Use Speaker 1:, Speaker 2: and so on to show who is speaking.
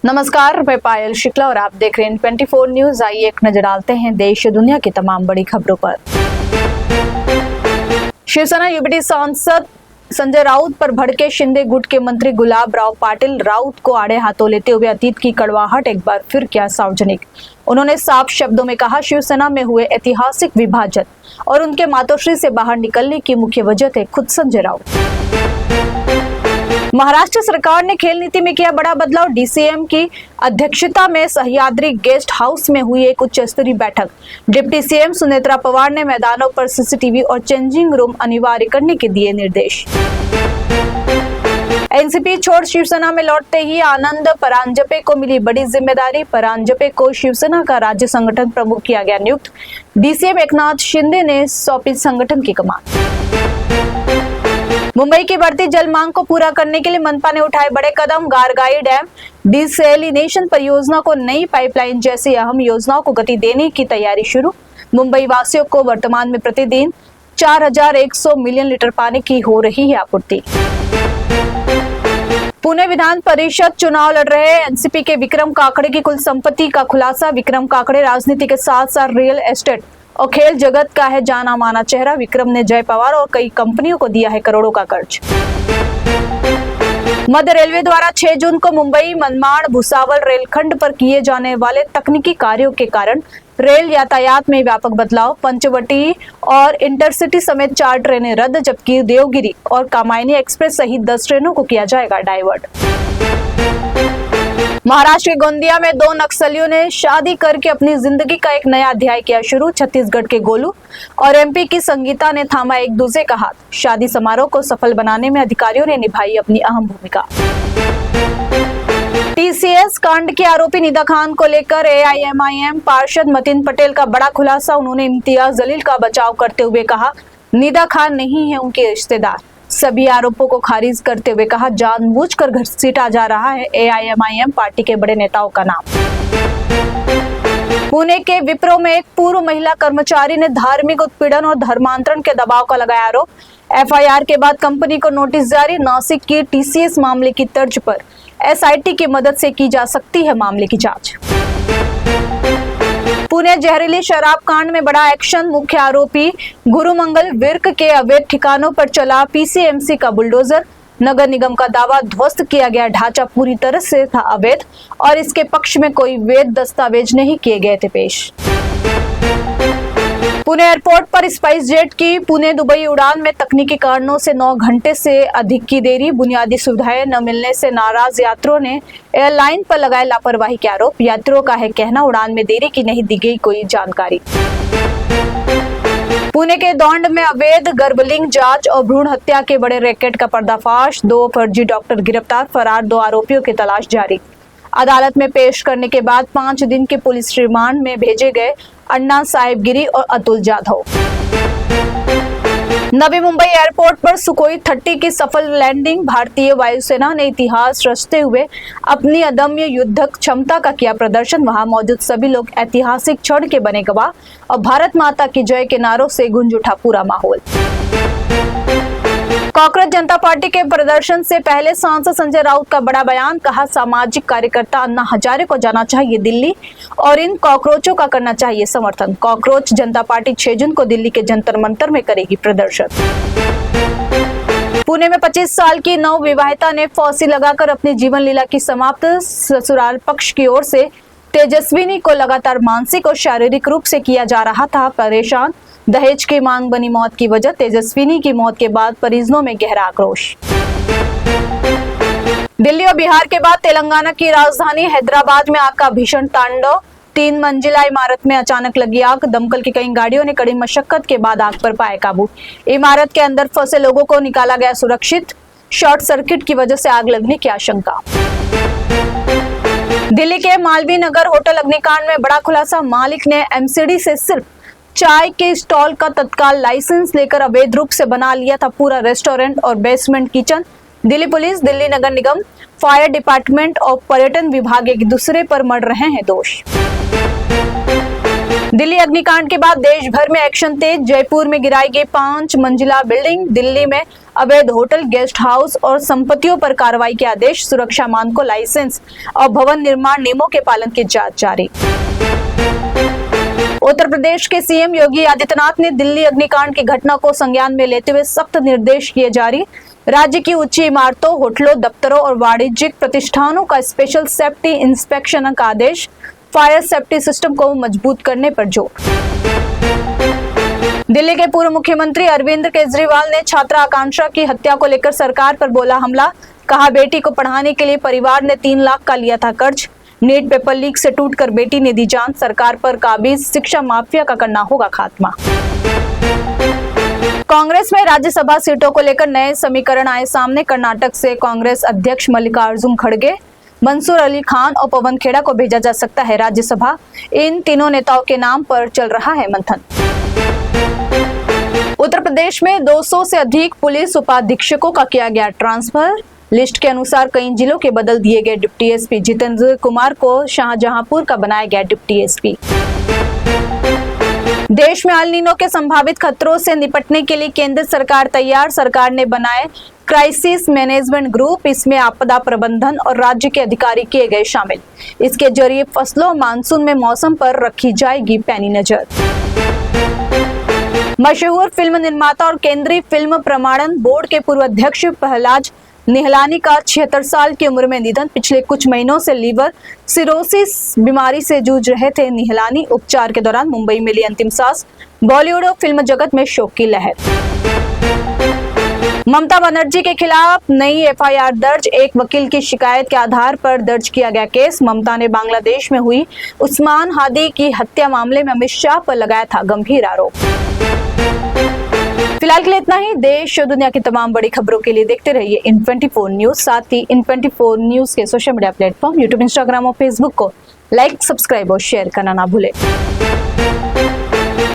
Speaker 1: नमस्कार, मैं पायल शुक्ला और आप देख रहे हैं 24 न्यूज। आइए एक नजर डालते हैं देश दुनिया की तमाम बड़ी खबरों पर। शिवसेना यूबीडी सांसद संजय राउत पर भड़के शिंदे गुट के मंत्री गुलाब राव पाटिल राउत को आड़े हाथों लेते हुए अतीत की कड़वाहट एक बार फिर किया सार्वजनिक। उन्होंने साफ शब्दों में कहा, शिवसेना में हुए ऐतिहासिक विभाजन और उनके मातोश्री से बाहर निकलने की मुख्य वजह थे खुद संजय राउत। महाराष्ट्र सरकार ने खेल नीति में किया बड़ा बदलाव। डीसीएम की अध्यक्षता में सह्याद्री गेस्ट हाउस में हुई एक उच्च स्तरीय बैठक। डिप्टी सीएम सुनेत्रा पवार ने मैदानों पर सीसीटीवी और चेंजिंग रूम अनिवार्य करने के दिए निर्देश। एनसीपी छोड़ शिवसेना में लौटते ही आनंद परांजपे को मिली बड़ी जिम्मेदारी। परांजपे को शिवसेना का राज्य संगठन प्रमुख किया गया नियुक्त। डीसीएम एकनाथ शिंदे ने सौंपी संगठन की कमान। मुंबई की बढ़ती जल मांग को पूरा करने के लिए मनपा ने उठाए बड़े कदम। गारगाई डैम डिसैलिनेशन परियोजना को नई पाइपलाइन जैसी अहम योजनाओं को गति देने की तैयारी शुरू। मुंबई वासियों को वर्तमान में प्रतिदिन 4100 मिलियन लीटर पानी की हो रही है आपूर्ति। पुणे विधान परिषद चुनाव लड़ रहे एनसीपी के विक्रम काकड़े की कुल संपत्ति का खुलासा। विक्रम काकड़े राजनीति के साथ साथ रियल एस्टेट और खेल जगत का है जाना माना चेहरा। विक्रम ने जय पवार और कई कंपनियों को दिया है करोड़ों का कर्ज। मध्य रेलवे द्वारा 6 जून को मुंबई मनमाड़ भुसावल रेलखंड पर किए जाने वाले तकनीकी कार्यों के कारण रेल यातायात में व्यापक बदलाव। पंचवटी और इंटरसिटी समेत 4 ट्रेनें रद्द, जबकि देवगिरी और कामायनी एक्सप्रेस सहित 10 ट्रेनों को किया जाएगा डाइवर्ट। महाराष्ट्र के गोंदिया में 2 नक्सलियों ने शादी करके अपनी जिंदगी का एक नया अध्याय किया शुरू। छत्तीसगढ़ के गोलू और एमपी की संगीता ने थामा एक दूसरे का हाथ। शादी समारोह को सफल बनाने में अधिकारियों ने निभाई अपनी अहम भूमिका। टीसीएस कांड के आरोपी निदा खान को लेकर एआईएमआईएम पार्षद मतीन पटेल का बड़ा खुलासा। उन्होंने इम्तियाज जलील का बचाव करते हुए कहा, निदा खान नहीं है उनके रिश्तेदार। सभी आरोपों को खारिज करते हुए कहा, जानबूझकर घसीटा जा रहा है एआईएमआईएम पार्टी के बड़े नेताओं का नाम। पुणे के विप्रो में एक पूर्व महिला कर्मचारी ने धार्मिक उत्पीड़न और धर्मांतरण के दबाव का लगाया आरोप। एफआईआर के बाद कंपनी को नोटिस जारी। नासिक की टीसीएस मामले की तर्ज पर एसआईटी की मदद से की जा सकती है मामले की जांच। पुणे जहरीली शराब कांड में बड़ा एक्शन। मुख्य आरोपी गुरुमंगल विर्क के अवैध ठिकानों पर चला पीसीएमसी का बुलडोजर। नगर निगम का दावा, ध्वस्त किया गया ढांचा पूरी तरह से था अवैध और इसके पक्ष में कोई वैध दस्तावेज नहीं किए गए थे पेश। पुणे एयरपोर्ट पर स्पाइस जेट की पुणे दुबई उड़ान में तकनीकी कारणों से 9 घंटे से अधिक की देरी। बुनियादी सुविधाएं न मिलने से नाराज यात्रियों ने एयरलाइन पर लगाए लापरवाही के आरोप। यात्रियों का है कहना, उड़ान में देरी की नहीं दी गई कोई जानकारी। पुणे के दौंड में अवैध गर्भलिंग जांच और भ्रूण हत्या के बड़े रैकेट का पर्दाफाश। 2 फर्जी डॉक्टर गिरफ्तार, फरार 2 आरोपियों की तलाश जारी। अदालत में पेश करने के बाद 5 दिन के पुलिस रिमांड में भेजे गए अन्ना साहिब गिरी और अतुल जाधव। नवी मुंबई एयरपोर्ट पर सुखोई 30 की सफल लैंडिंग। भारतीय वायुसेना ने इतिहास रचते हुए अपनी अदम्य युद्ध क्षमता का किया प्रदर्शन। वहां मौजूद सभी लोग ऐतिहासिक क्षण के बने गवाह और भारत माता की जय के नारों से गूंज उठा पूरा माहौल। कांग्रेस जनता पार्टी के प्रदर्शन से पहले सांसद संजय राउत का बड़ा बयान। कहा, सामाजिक कार्यकर्ता अन्ना हजारे को जाना चाहिए दिल्ली और इन कॉकरोचों का करना चाहिए समर्थन। कॉकरोच जनता पार्टी 6 जून को दिल्ली के जंतर मंतर में करेगी प्रदर्शन। पुणे में 25 साल की नव विवाहिता ने फांसी लगाकर अपनी जीवन लीला की समाप्त। ससुराल पक्ष की ओर से तेजस्विनी को लगातार मानसिक और शारीरिक रूप से किया जा रहा था परेशान। दहेज की मांग बनी मौत की वजह। तेजस्विनी की मौत के बाद परिजनों में गहरा आक्रोश। दिल्ली और बिहार के बाद तेलंगाना की राजधानी हैदराबाद में आग का भीषण तांडव। 3 मंजिला इमारत में अचानक लगी आग। दमकल की कई गाड़ियों ने कड़ी मशक्कत के बाद आग पर पाया काबू। इमारत के अंदर फंसे लोगों को निकाला गया सुरक्षित। शॉर्ट सर्किट की वजह से आग लगने की आशंका। दिल्ली के मालवीय नगर होटल अग्निकांड में बड़ा खुलासा। मालिक ने एमसीडी से सिर्फ चाय के स्टॉल का तत्काल लाइसेंस लेकर अवैध रूप से बना लिया था पूरा रेस्टोरेंट और basement kitchen. Delhi police, Delhi Nagar Nigam, fire department और पर्यटन विभाग एक दूसरे पर मढ़ रहे हैं दोष। दिल्ली अग्निकांड के बाद देश भर में एक्शन तेज। जयपुर में गिराई गई 5 मंजिला बिल्डिंग। दिल्ली में अवैध होटल, गेस्ट हाउस और संपत्तियों पर कार्रवाई के आदेश। सुरक्षा मानकों, लाइसेंस और भवन निर्माण नियमों के पालन की जांच जारी। उत्तर प्रदेश के सीएम योगी आदित्यनाथ ने दिल्ली अग्निकांड की घटना को संज्ञान में लेते हुए सख्त निर्देश किए जारी। राज्य की ऊंची इमारतों, होटलों, दफ्तरों और वाणिज्यिक प्रतिष्ठानों का स्पेशल सेफ्टी इंस्पेक्शन का आदेश। फायर सेफ्टी सिस्टम को मजबूत करने पर जोर। दिल्ली के पूर्व मुख्यमंत्री अरविंद केजरीवाल ने छात्रा आकांक्षा की हत्या को लेकर सरकार पर बोला हमला। कहा, बेटी को पढ़ाने के लिए परिवार ने 3 लाख का लिया था कर्ज। नीट पेपर लीक से टूटकर बेटी ने दी जान। सरकार पर काबिज, शिक्षा माफिया का करना होगा खात्मा। कांग्रेस में राज्यसभा सीटों को लेकर नए समीकरण आए सामने। कर्नाटक से कांग्रेस अध्यक्ष मल्लिकार्जुन खड़गे, मंसूर अली खान और पवन खेड़ा को भेजा जा सकता है राज्यसभा। इन तीनों नेताओं के नाम पर चल रहा है मंथन। उत्तर प्रदेश में 200 से अधिक पुलिस उपाधीक्षकों का किया गया ट्रांसफर। लिस्ट के अनुसार कई जिलों के बदल दिए गए। डिप्टी एसपी जितेंद्र कुमार को शाहजहांपुर का बनाया गया डिप्टी एसपी। देश में अल नीनो के संभावित खतरों से निपटने के लिए केंद्र सरकार तैयार। सरकार ने बनाए क्राइसिस मैनेजमेंट ग्रुप। इसमें आपदा प्रबंधन और राज्य के अधिकारी किए गए शामिल। इसके जरिए फसलों और मानसून में मौसम पर रखी जाएगी पैनी नजर। मशहूर फिल्म निर्माता और केंद्रीय फिल्म प्रमाणन बोर्ड के पूर्व अध्यक्ष प्रहलाद निहलानी का 76 साल की उम्र में निधन। पिछले कुछ महीनों से लीवर सिरोसिस बीमारी से जूझ रहे थे निहलानी। उपचार के दौरान मुंबई में ली अंतिम सांस। बॉलीवुड और फिल्म जगत में शोक की लहर। ममता बनर्जी के खिलाफ नई एफआईआर दर्ज। एक वकील की शिकायत के आधार पर दर्ज किया गया केस। ममता ने बांग्लादेश में हुई उस्मान हादी की हत्या मामले में अमित शाह पर लगाया था गंभीर आरोप। फिलहाल के लिए इतना ही। देश और दुनिया की तमाम बड़ी खबरों के लिए देखते रहिए इन24 न्यूज। साथ ही इन24 न्यूज के social media platform YouTube, Instagram और फेसबुक को लाइक, सब्सक्राइब और शेयर करना ना भूलें।